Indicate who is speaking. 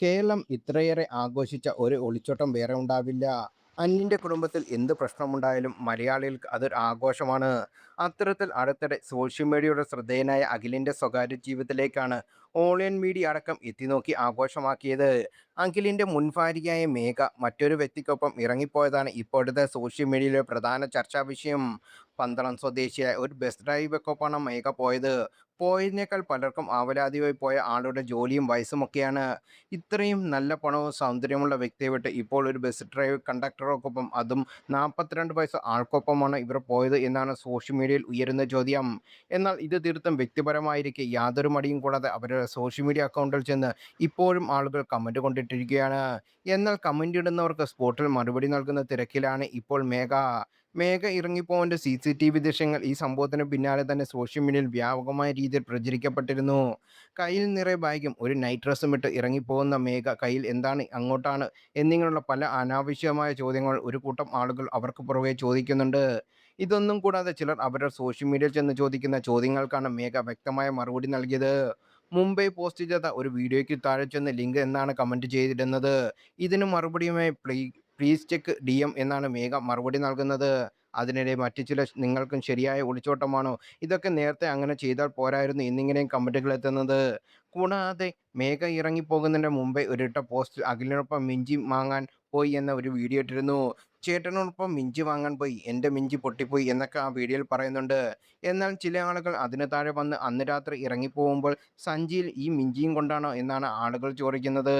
Speaker 1: കേരളം ഇത്രയേറെ ആഘോഷിച്ച ഒരു ഒളിച്ചോട്ടം വേറെ ഉണ്ടാവില്ല. അന്യന്റെ കുടുംബത്തിൽ എന്ത് പ്രശ്നമുണ്ടായാലും മലയാളികൾക്ക് അതൊരു ആഘോഷമാണ്. അത്തരത്തിൽ അടുത്തിടെ സോഷ്യൽ മീഡിയയുടെ ശ്രദ്ധേയനായ അഖിലിന്റെ സ്വകാര്യ ജീവിതത്തിലേക്കാണ് ഓൺലൈൻ മീഡിയ അടക്കം എത്തിനോക്കി ആഘോഷമാക്കിയത്. അഖിലിന്റെ മുൻ ഭാര്യയായ മേഘ മറ്റൊരു വ്യക്തിക്കൊപ്പം ഇറങ്ങിപ്പോയതാണ് ഇപ്പോഴത്തെ സോഷ്യൽ മീഡിയയിലെ പ്രധാന ചർച്ചാ വിഷയം. പന്തളം സ്വദേശിയായ ഒരു ബസ് ഡ്രൈവർക്കൊപ്പമാണ് മേഘ പോയത്. പോയതിനേക്കാൾ പലർക്കും ആവലാതിയായി പോയ ആളുടെ ജോലിയും വയസ്സുമൊക്കെയാണ്. ഇത്രയും നല്ല പണവും സൗന്ദര്യമുള്ള വ്യക്തിയെ വിട്ട് ഇപ്പോൾ ഒരു ബസ് ഡ്രൈവർ കണ്ടക്ടർക്കൊപ്പം, അതും 42 വയസ്സ് ആൾക്കൊപ്പമാണ് ഇവർ പോയത് എന്നാണ് സോഷ്യൽ മീഡിയയിൽ ഉയരുന്ന ചോദ്യം. എന്നാൽ ഇത് തീർത്തും വ്യക്തിപരമായിരിക്കെ യാതൊരു മടിയും കൂടാതെ അവരുടെ സോഷ്യൽ മീഡിയ അക്കൗണ്ടിൽ ചെന്ന് ഇപ്പോഴും ആളുകൾ കമന്റ് കൊണ്ടിട്ടിരിക്കുകയാണ്. എന്നാൽ കമന്റ് ഇടുന്നവർക്ക് സ്പോട്ടിൽ മറുപടി നൽകുന്ന തിരക്കിലാണ് ഇപ്പോൾ മേഘ. മേഘ ഇറങ്ങിപ്പോവന്റെ CCTV ദൃശ്യങ്ങൾ ഈ സംഭവത്തിന് പിന്നാലെ തന്നെ സോഷ്യൽ മീഡിയയിൽ വ്യാപകമായ രീതിയിൽ പ്രചരിക്കപ്പെട്ടിരുന്നു. കയ്യിൽ നിറയെ ബാഗും ഒരു നൈറ്റ് ഡ്രസ്സും ഇട്ട് ഇറങ്ങിപ്പോകുന്ന മേഘ കയ്യിൽ എന്താണ്, അങ്ങോട്ടാണ് എന്നിങ്ങനെയുള്ള പല അനാവശ്യമായ ചോദ്യങ്ങൾ ഒരു കൂട്ടം ആളുകൾ അവർക്ക് പുറകെ ചോദിക്കുന്നുണ്ട്. ഇതൊന്നും കൂടാതെ ചിലർ അവരുടെ സോഷ്യൽ മീഡിയയിൽ ചെന്ന് ചോദിക്കുന്ന ചോദ്യങ്ങൾക്കാണ് മേഘ വ്യക്തമായ മറുപടി നൽകിയത്. മുംബൈ പോസ്റ്റ് ചെയ്ത ഒരു വീഡിയോയ്ക്ക് താഴെ ചെന്ന് ലിങ്ക് എന്നാണ് കമന്റ് ചെയ്തിരുന്നത്. ഇതിന് മറുപടിയുമായി പ്ലീസ് ചെക്ക് DM എന്നാണ് മേഘ മറുപടി നൽകുന്നത്. അതിനിടെ മറ്റു ചില നിങ്ങൾക്കും ശരിയായ ഒളിച്ചോട്ടമാണോ, ഇതൊക്കെ നേരത്തെ അങ്ങനെ ചെയ്താൽ പോരായിരുന്നു എന്നിങ്ങനെയും കമന്റുകൾ എത്തുന്നത്. കൂടാതെ മേഘ ഇറങ്ങിപ്പോകുന്നതിന് മുമ്പേ ഒരിട്ട പോസ്റ്റ് അഖിലിനൊപ്പം മിഞ്ചി വാങ്ങാൻ പോയി എന്ന ഒരു വീഡിയോ ഇട്ടിരുന്നു. ചേട്ടനോടൊപ്പം മിഞ്ചി വാങ്ങാൻ പോയി, എൻ്റെ മിഞ്ചി പൊട്ടിപ്പോയി എന്നൊക്കെ ആ വീഡിയോയിൽ പറയുന്നുണ്ട്. എന്നാൽ ചില ആളുകൾ അതിന് താഴെ വന്ന് അന്ന് രാത്രി ഇറങ്ങിപ്പോകുമ്പോൾ സഞ്ചിയിൽ ഈ മിഞ്ചിയും കൊണ്ടാണോ എന്നാണ് ആളുകൾ ചോദിക്കുന്നത്.